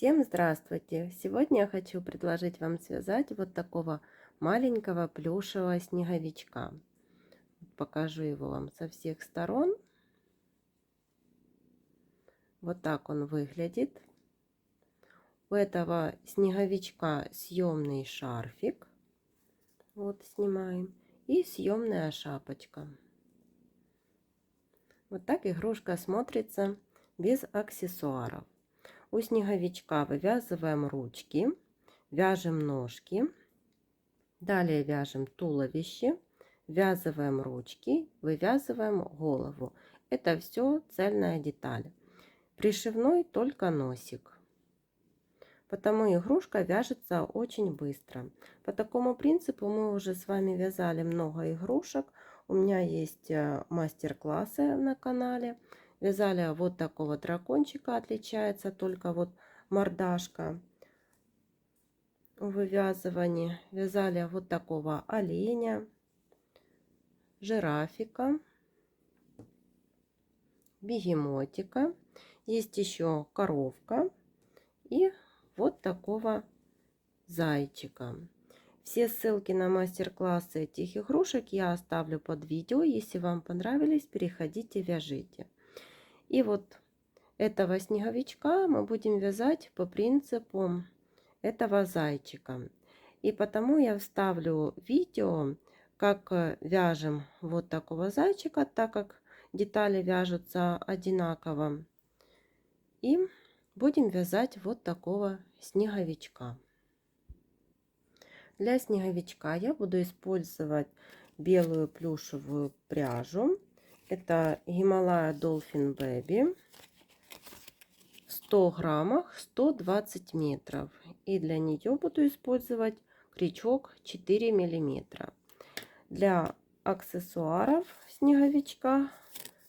Всем здравствуйте! Сегодня я хочу предложить вам связать вот такого маленького плюшевого снеговичка. Покажу его вам со всех сторон. Вот так он выглядит. У этого снеговичка съемный шарфик. Вот снимаем. И съемная шапочка. Вот так игрушка смотрится без аксессуаров. У снеговичка вывязываем ручки, вяжем ножки, далее вяжем туловище, ввязываем ручки, вывязываем голову. Это все цельная деталь. Пришивной только носик. Потому игрушка вяжется очень быстро. По такому принципу мы уже с вами вязали много игрушек. У меня есть мастер-классы на канале. Вязали вот такого дракончика, отличается только вот мордашка в вывязывании. Вязали вот такого оленя, жирафика, бегемотика. Есть еще коровка и вот такого зайчика. Все ссылки на мастер-классы этих игрушек я оставлю под видео. Если вам понравились, переходите, вяжите. И вот этого снеговичка мы будем вязать по принципу этого зайчика. И потому я вставлю видео, как вяжем вот такого зайчика, так как детали вяжутся одинаково. И будем вязать вот такого снеговичка. Для снеговичка я буду использовать белую плюшевую пряжу. Это Himalaya Dolphin Baby. В 100 граммах 120 метров. И для нее буду использовать крючок 4 миллиметра. Для аксессуаров снеговичка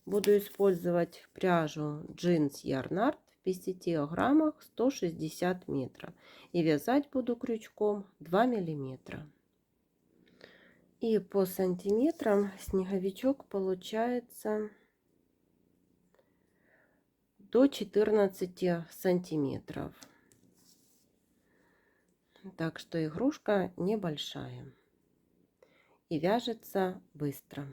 буду использовать пряжу Jeans Yarnart в 50 граммах 160 метров. И вязать буду крючком 2 миллиметра. И по сантиметрам снеговичок получается до 14 сантиметров. Так что игрушка небольшая и вяжется быстро.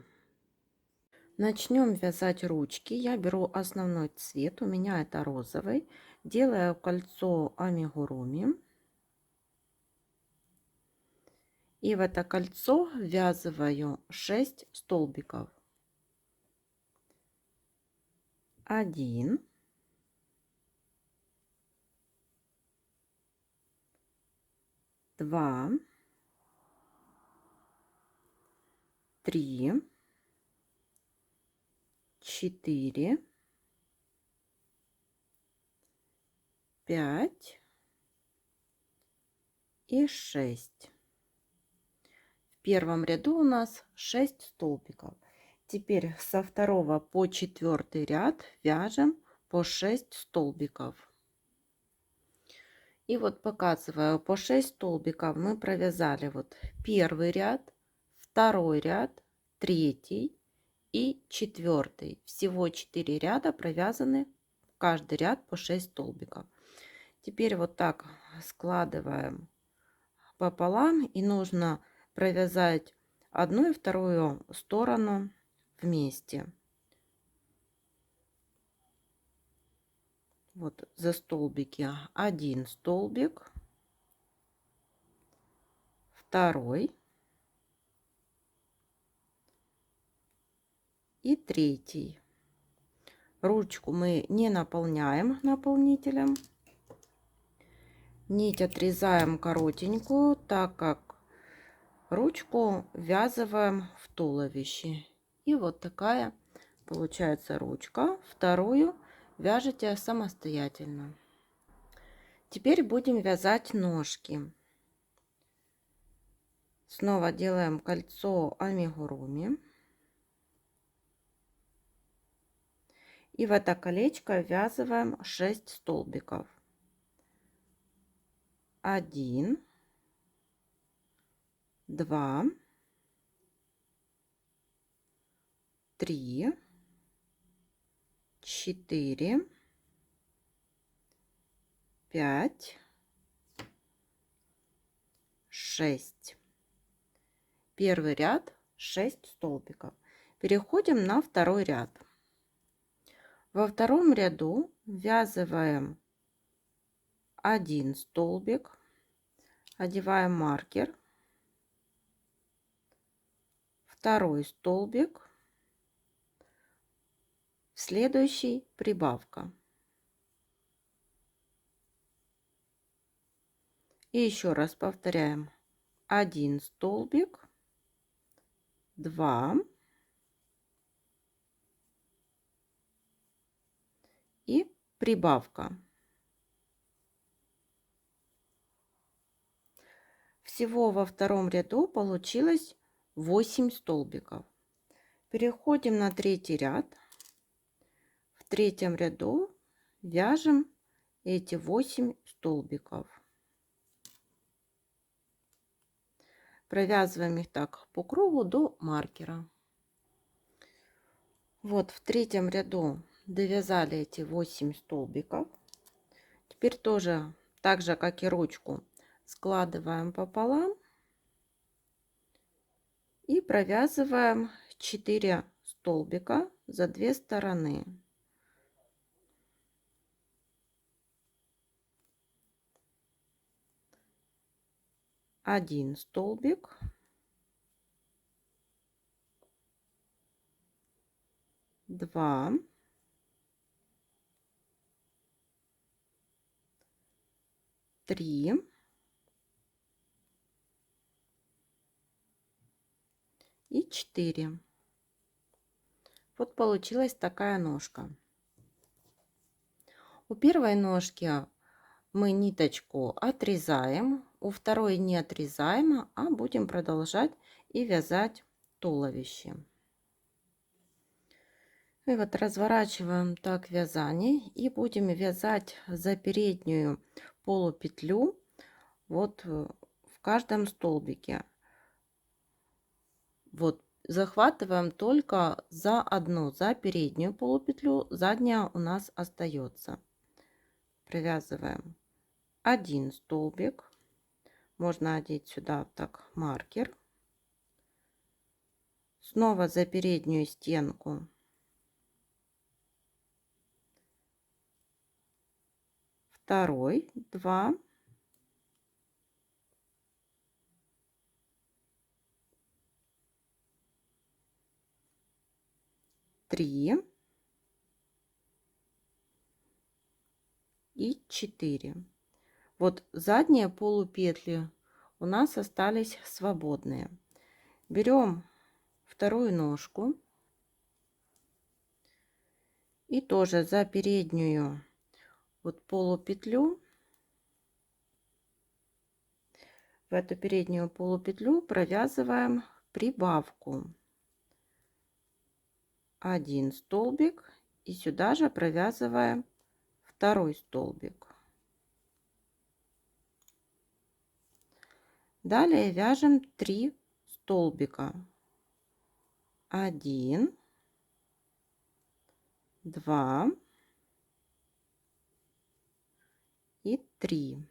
Начнем вязать ручки. Я беру основной цвет, у меня это розовый. Делаю кольцо амигуруми. И в это кольцо ввязываю 6 столбиков. 1, 2, 3, 4, 5 и 6. В первом ряду у нас 6 столбиков. Теперь со 2 по 4 ряд вяжем по 6 столбиков. И вот показываю, по 6 столбиков мы провязали вот первый ряд, второй ряд, третий и четвертый. Всего 4 ряда провязаны, каждый ряд по 6 столбиков. Теперь вот так складываем пополам, и нужно провязать одну и вторую сторону вместе. Вот за столбики 1 столбик, второй и третий. Ручку мы не наполняем наполнителем. Нить отрезаем коротенькую, так как ручку ввязываем в туловище. И вот такая получается ручка. Вторую вяжете самостоятельно. Теперь будем вязать ножки. Снова делаем кольцо амигуруми. И в это колечко ввязываем 6 столбиков. 1, 2, 3, 4, 5, 6. Первый ряд 6 столбиков. Переходим на второй ряд. Во втором ряду ввязываем 1 столбик, одеваем маркер, второй столбик, в следующий прибавка. И еще раз повторяем: 1 столбик, 2 и прибавка. Всего во втором ряду получилось 8 столбиков. Переходим на третий ряд. В третьем ряду вяжем эти 8 столбиков. Провязываем их так по кругу до маркера. Вот в третьем ряду довязали эти 8 столбиков. Теперь тоже так же, как и ручку, складываем пополам и провязываем 4 столбика за 2 стороны. Один столбик, два, три и 4. Вот получилась такая ножка. У первой ножки мы ниточку отрезаем, у второй не отрезаем, а будем продолжать и вязать туловище. И вот разворачиваем так вязание и будем вязать за переднюю полупетлю вот в каждом столбике. Вот захватываем только за одну, за переднюю полупетлю, задняя у нас остается. Провязываем 1 столбик, можно одеть сюда так маркер, снова за переднюю стенку второй, 2, три и 4. Вот задние полупетли у нас остались свободные. Берем вторую ножку и тоже за переднюю вот полупетлю, в эту переднюю полупетлю провязываем прибавку 1 столбик и сюда же провязываем второй столбик. Далее вяжем 3 столбика. 1, 2 и 3.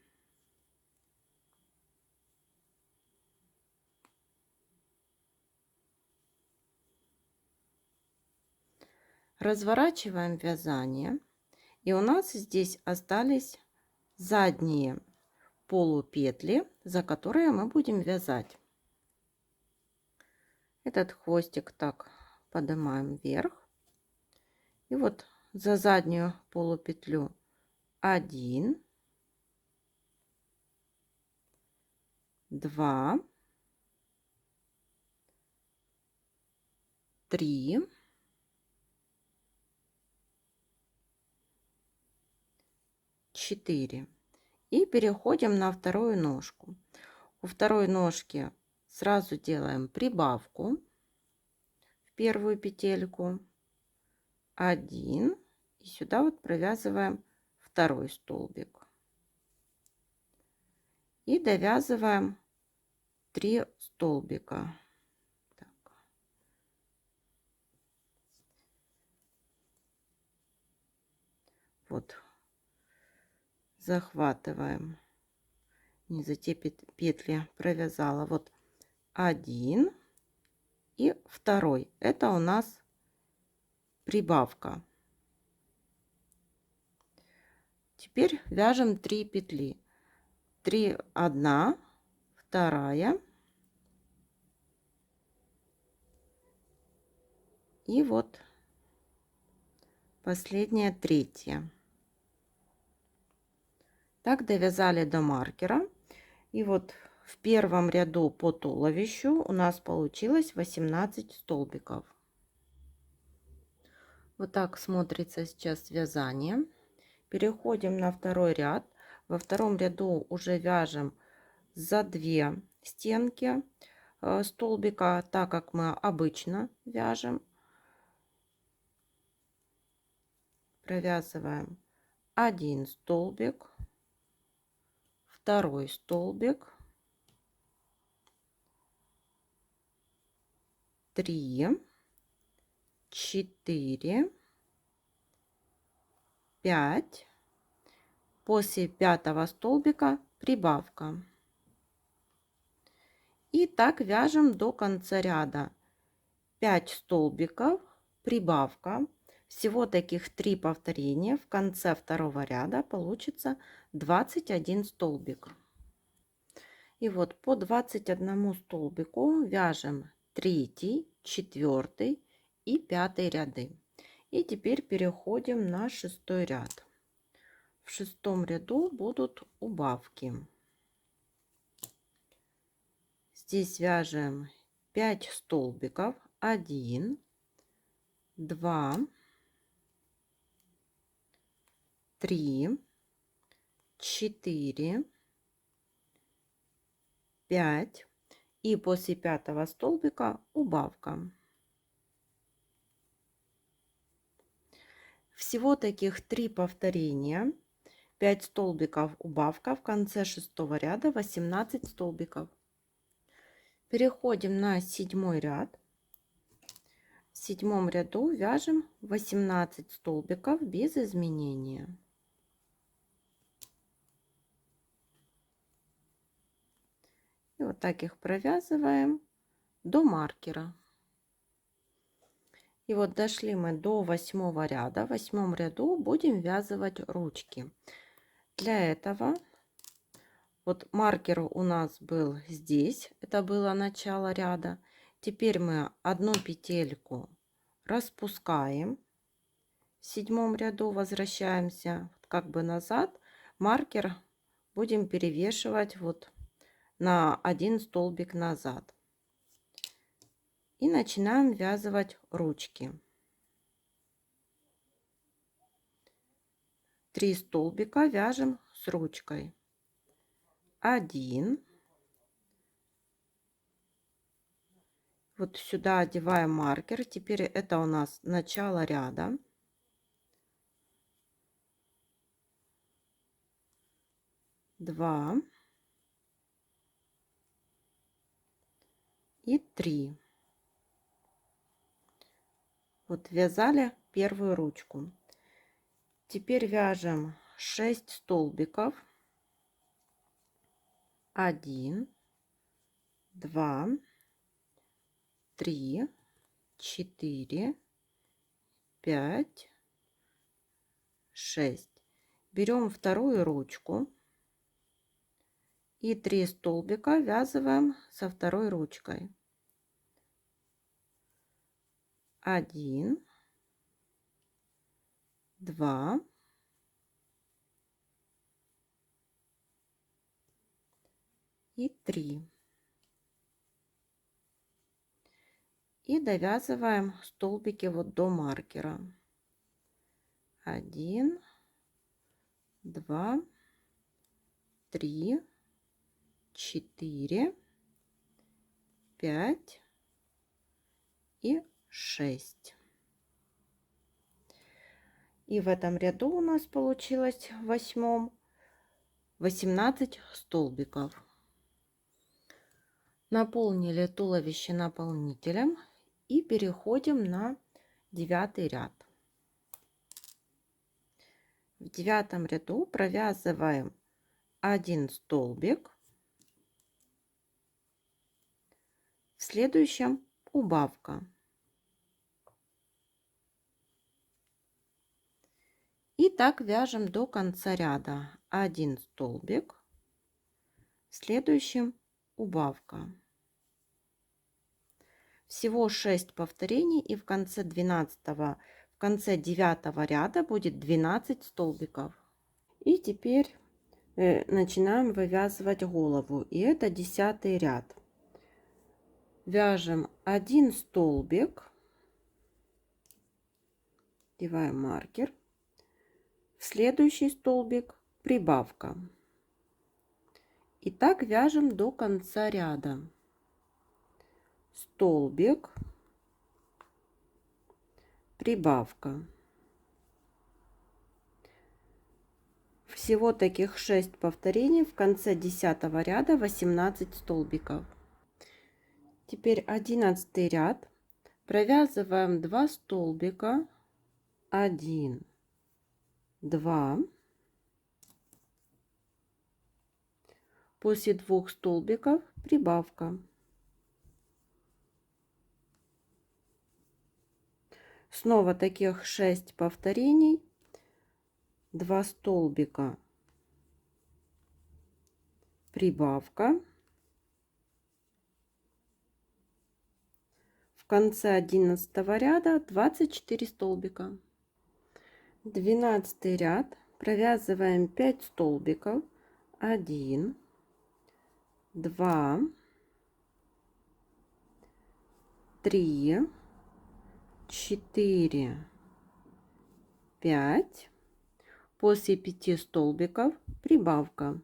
Разворачиваем вязание, и у нас здесь остались задние полупетли, за которые мы будем вязать. Этот хвостик так поднимаем вверх, и вот за заднюю полупетлю 1, 2, 3, 4. И переходим на вторую ножку. У второй ножки сразу делаем прибавку в первую петельку 1 и сюда вот провязываем второй столбик и довязываем 3 столбика. Так. Вот захватываем. Не за те петли провязала. Вот один и второй. Это у нас прибавка. Теперь вяжем 3 петли. 3, 1, 2 и вот последняя, 3. Так довязали до маркера. И вот в первом ряду по туловищу у нас получилось 18 столбиков. Вот так смотрится сейчас вязание. Переходим на второй ряд. Во втором ряду уже вяжем за 2 стенки столбика, так как мы обычно вяжем. Провязываем 1 столбик, 2 столбик, 3, 4, 5. После 5 столбика прибавка. И так вяжем до конца ряда. 5 столбиков, прибавка. Всего таких 3 повторения. В конце второго ряда получится 21 столбик. И вот по 21 столбику вяжем 3, 4 и 5 ряды. И теперь переходим на 6 ряд. В 6 ряду будут убавки. Здесь вяжем 5 столбиков. 1, 2, 3, 4, 5. И после 5 столбика убавка. Всего таких 3 повторения. 5 столбиков убавка. В конце 6 ряда 18 столбиков. Переходим на 7 ряд. В 7 ряду вяжем 18 столбиков без изменения. И вот так их провязываем до маркера. И вот дошли мы до 8 ряда. В 8 ряду будем вязывать ручки. Для этого вот маркер у нас был здесь, это было начало ряда. Теперь мы одну петельку распускаем. В 7 ряду возвращаемся как бы назад. Маркер будем перевешивать вот на 1 столбик назад. И начинаем вязывать ручки. 3 столбика вяжем с ручкой. 1. Вот сюда одеваем маркер. Теперь это у нас начало ряда. 2 и 3. Вот вязали первую ручку. Теперь вяжем 6 столбиков. 1, 2, 3, 4, 5, 6. Берем вторую ручку и 3 столбика вязываем со второй ручкой. 1, 2, 3. И довязываем столбики вот до маркера. 1, 2, 3, 4, 5 и 6. И в этом ряду у нас получилось в 8 18 столбиков. Наполнили туловище наполнителем и переходим на 9 ряд. В 9 ряду провязываем 1 столбик, в следующем убавка. И так вяжем до конца ряда. 1 столбик, в следующем убавка. Всего 6 повторений, и в конце 12-го, в конце 9 ряда будет 12 столбиков. И теперь начинаем вывязывать голову, и это 10 ряд. Вяжем 1 столбик, одеваем маркер, в следующий столбик прибавка. И так вяжем до конца ряда. Столбик, прибавка. Всего таких 6 повторений, в конце 10 ряда 18 столбиков. Теперь 11 ряд. Провязываем 2 столбика, 1, 2. После 2 столбиков прибавка. Снова таких 6 повторений, 2 столбика, прибавка. В конце 11 ряда 24 столбика. 12 ряд. Провязываем 5 столбиков, 1, 2, 3, 4, 5. После 5 столбиков прибавка.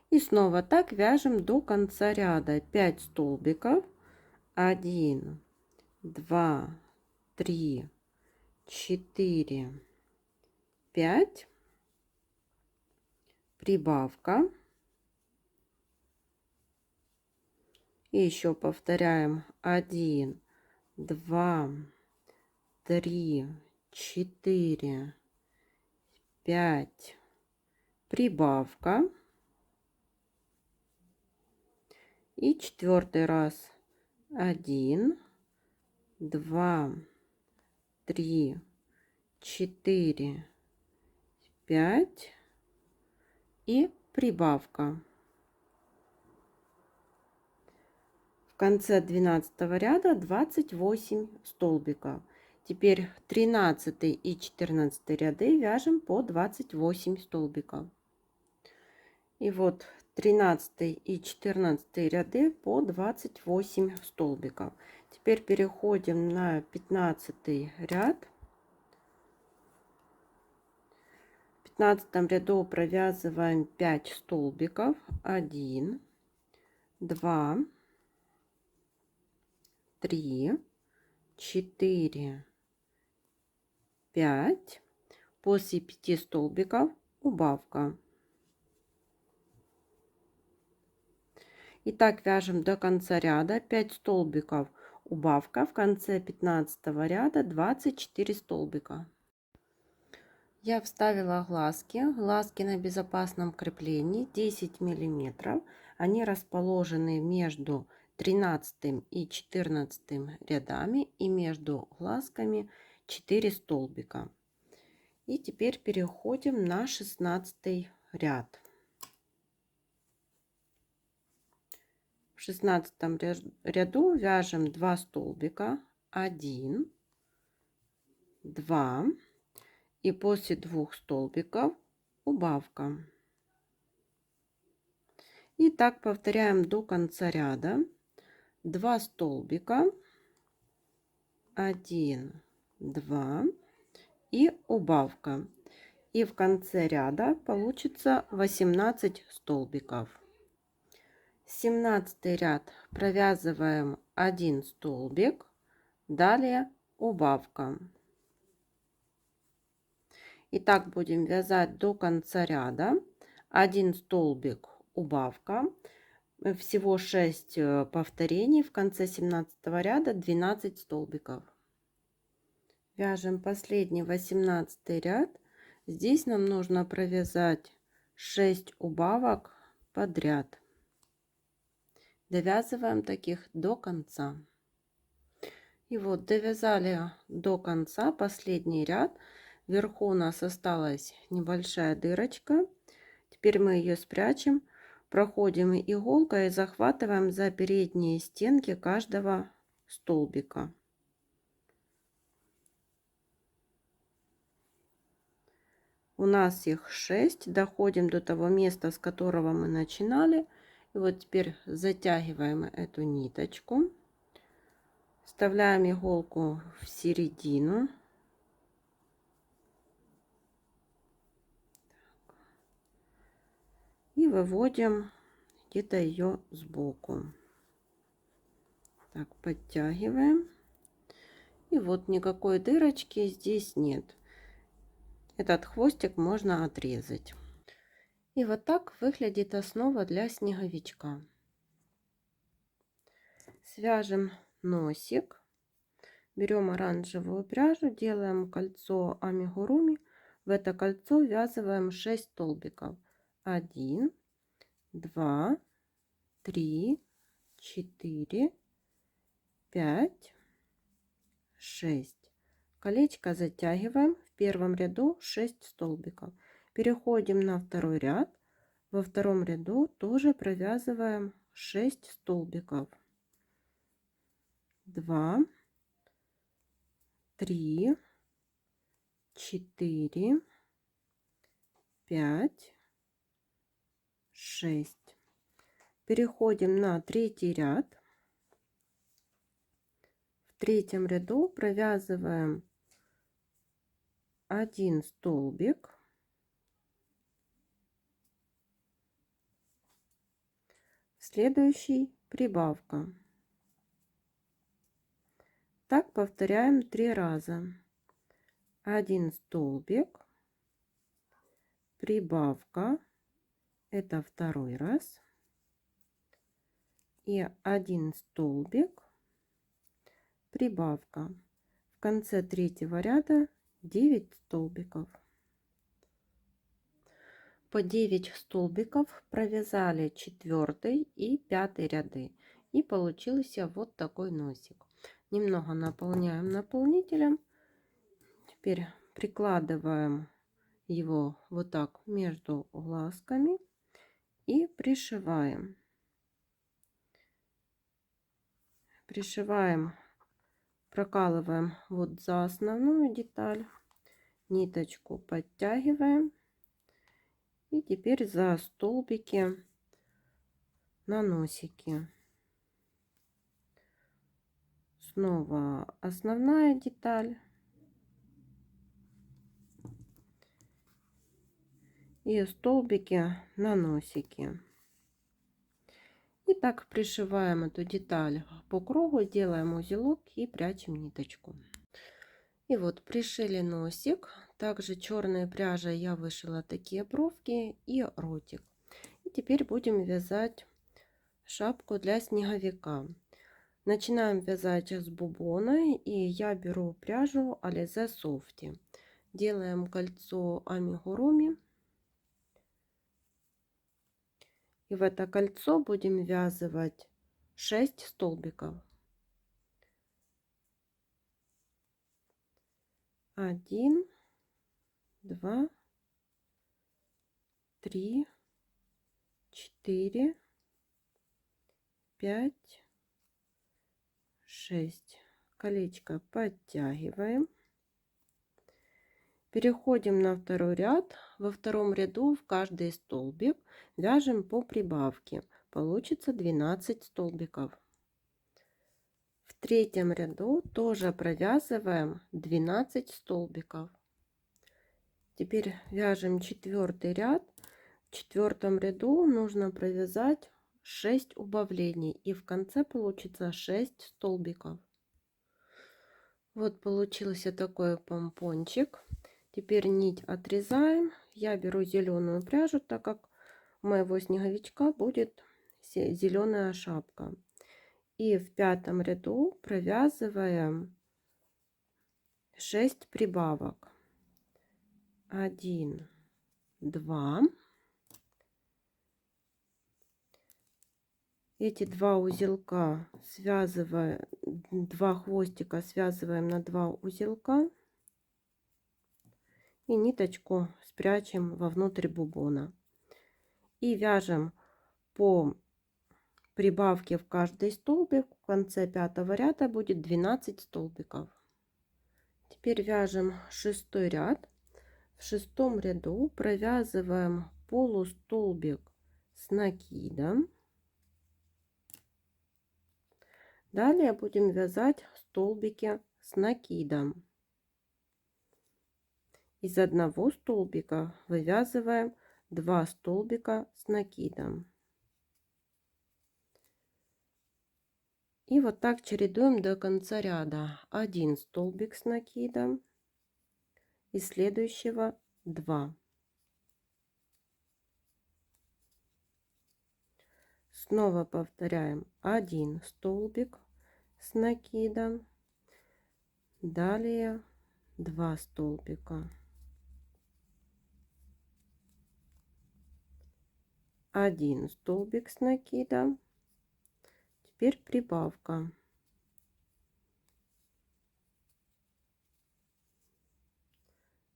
И снова так вяжем до конца ряда. 5 столбиков, 1, 2, 3, 4, 5. Прибавка. И еще повторяем 1, 2, 3, 4, 5. Прибавка. И 4 раз 1, 2, 3, 4, 5 и прибавка. В конце 12 ряда 28 столбиков. Теперь 13 и 14 ряды вяжем по 28 столбиков. И вот 13 и 14 ряды по 28 столбиков. Теперь переходим на 15 ряд. В 15 ряду провязываем 5 столбиков, 1, 2, 3, 4, 5. После 5 столбиков убавка. И так вяжем до конца ряда. 5 столбиков убавка. В конце 15 ряда 24 столбика. Я вставила глазки. Глазки на безопасном креплении 10 миллиметров. Они расположены между 13 и 14 рядами, и между глазками 4 столбика. И теперь переходим на 16 ряд. В 16 ряду вяжем 2 столбика, 1, 2, и после 2 столбиков убавка. И так повторяем до конца ряда. 2 столбика, 1, 2 и убавка. И в конце ряда получится 18 столбиков. 17 ряд провязываем 1 столбик, далее убавка. И так будем вязать до конца ряда. 1 столбик, убавка. Всего 6 повторений. В конце 17 ряда 12 столбиков. Вяжем последний 18 ряд. Здесь нам нужно провязать 6 убавок подряд. Довязываем таких до конца. И вот довязали до конца последний ряд. Вверху у нас осталась небольшая дырочка. Теперь мы ее спрячем. Проходим иголкой и захватываем за передние стенки каждого столбика. У нас их 6. Доходим до того места, с которого мы начинали. И вот теперь затягиваем эту ниточку. Вставляем иголку в середину. И выводим где-то ее сбоку. Так, подтягиваем. И вот никакой дырочки здесь нет. Этот хвостик можно отрезать. И вот так выглядит основа для снеговичка. Свяжем носик. Берем оранжевую пряжу, делаем кольцо амигуруми. В это кольцо ввязываем 6 столбиков. 1, 2, 3, 4, 5, 6. Колечко затягиваем. В первом ряду 6 столбиков. Переходим на второй ряд. Во втором ряду тоже провязываем 6 столбиков. 2, 3, 4, 5, 6. Переходим на третий ряд. В третьем ряду провязываем 1 столбик. Следующий прибавка. Так повторяем 3 раза. 1 столбик, прибавка, это второй раз, и 1 столбик, прибавка. В конце третьего ряда 9 столбиков. По 9 столбиков провязали 4 и 5 ряды, и получился вот такой носик. Немного наполняем наполнителем. Теперь прикладываем его вот так между глазками и пришиваем. Пришиваем, прокалываем вот за основную деталь, ниточку подтягиваем, и теперь за столбики на носике. Снова основная деталь. И столбики на носике. И так пришиваем эту деталь по кругу, делаем узелок и прячем ниточку. И вот пришили носик. Также черной пряжей я вышила такие бровки и ротик. И теперь будем вязать шапку для снеговика. Начинаем вязать с бубона, и я беру пряжу Alize Softy. Делаем кольцо амигуруми. И в это кольцо будем ввязывать 6 столбиков. 1, 2, 3, 4, 5, 6. Колечко подтягиваем. Переходим на второй ряд. Во втором ряду в каждый столбик вяжем по прибавке. Получится 12 столбиков. В третьем ряду тоже провязываем 12 столбиков. Теперь вяжем четвертый ряд. В четвертом ряду нужно провязать 6 убавлений, и в конце получится 6 столбиков. Вот получился такой помпончик. Теперь нить отрезаем. Я беру зеленую пряжу, так как у моего снеговичка будет зеленая шапка. И в пятом ряду провязываем 6 прибавок. 1, 2. Эти два узелка связываем, два хвостика связываем на 2 узелка и ниточку спрячем вовнутрь бубона. И вяжем по прибавке в каждый столбик. В конце 5-го ряда будет 12 столбиков. Теперь вяжем 6-й ряд. В 6-м ряду провязываем полустолбик с накидом. Далее будем вязать столбики с накидом. Из одного столбика вывязываем 2 столбика с накидом. И вот так чередуем до конца ряда. 1 столбик с накидом, и следующего 2. Снова повторяем 1 столбик с накидом, далее 2 столбика, 1 столбик с накидом, теперь прибавка,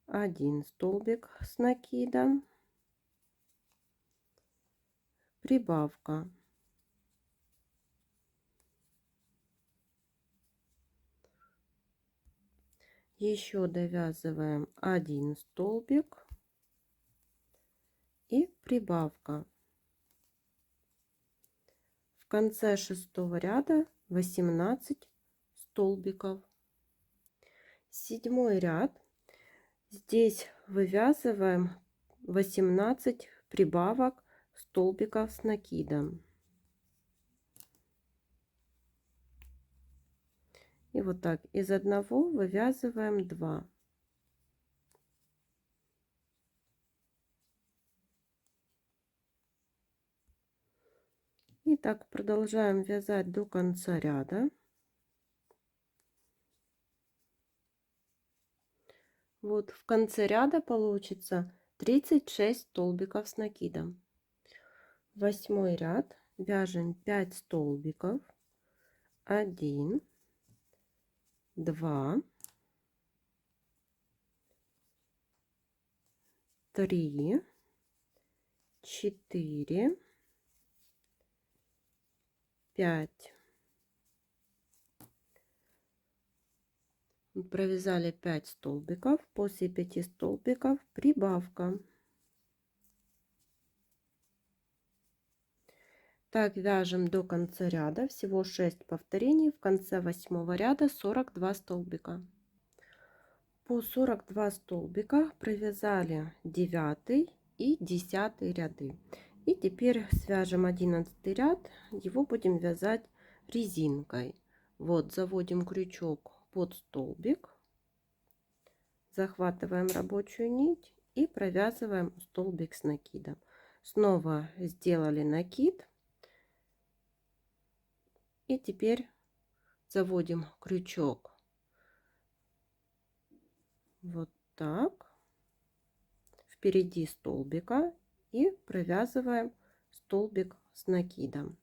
1 столбик с накидом, прибавка, еще довязываем 1 столбик и прибавка. В конце 6-го ряда 18 столбиков. 7-й ряд. Здесь вывязываем 18 прибавок столбиков с накидом. И вот так из одного вывязываем 2. И так продолжаем вязать до конца ряда. Вот в конце ряда получится 36 столбиков с накидом. 8-й ряд. Вяжем 5 столбиков. 1, 2, 3, 4, 5. Провязали 5 столбиков. После 5 столбиков прибавка. Так вяжем до конца ряда. Всего 6 повторений. В конце 8-го ряда 42 столбика. По 42 столбика провязали 9 и 10 ряды. И теперь свяжем 11 ряд. Его будем вязать резинкой. Вот заводим крючок под столбик, захватываем рабочую нить и провязываем столбик с накидом. Снова сделали накид. И теперь заводим крючок вот так впереди столбика и провязываем столбик с накидом.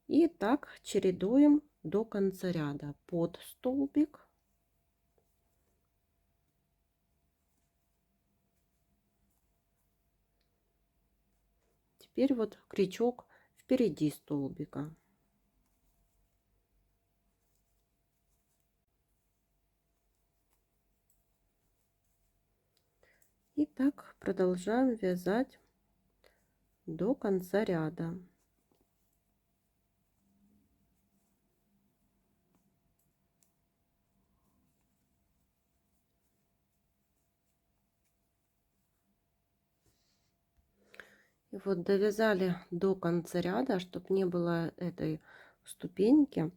И так чередуем до конца ряда. Под столбик, теперь вот крючок впереди столбика. И так продолжаем вязать до конца ряда. И вот довязали до конца ряда, чтобы не было этой ступеньки.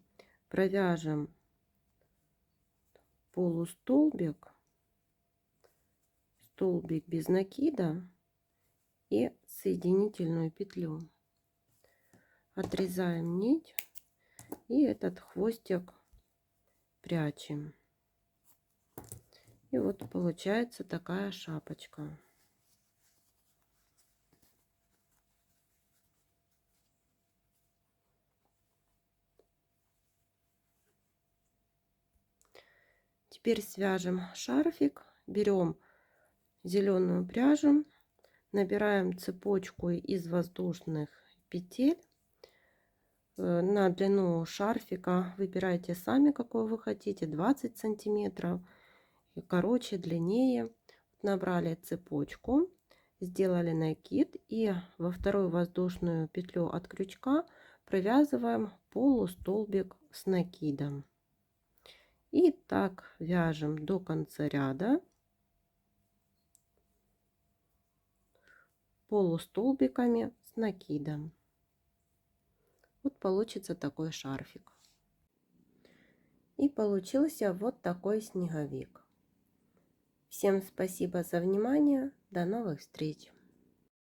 Провяжем полустолбик, столбик без накида и соединительную петлю. Отрезаем нить и этот хвостик прячем. И вот получается такая шапочка. Теперь свяжем шарфик, берем зеленую пряжу, набираем цепочку из воздушных петель. На длину шарфика выбирайте сами, какой вы хотите, 20 сантиметров, короче, длиннее. Набрали цепочку, сделали накид и во вторую воздушную петлю от крючка провязываем полустолбик с накидом. И так вяжем до конца ряда полустолбиками с накидом. Вот получится такой шарфик. И получился вот такой снеговик. Всем спасибо за внимание. До новых встреч!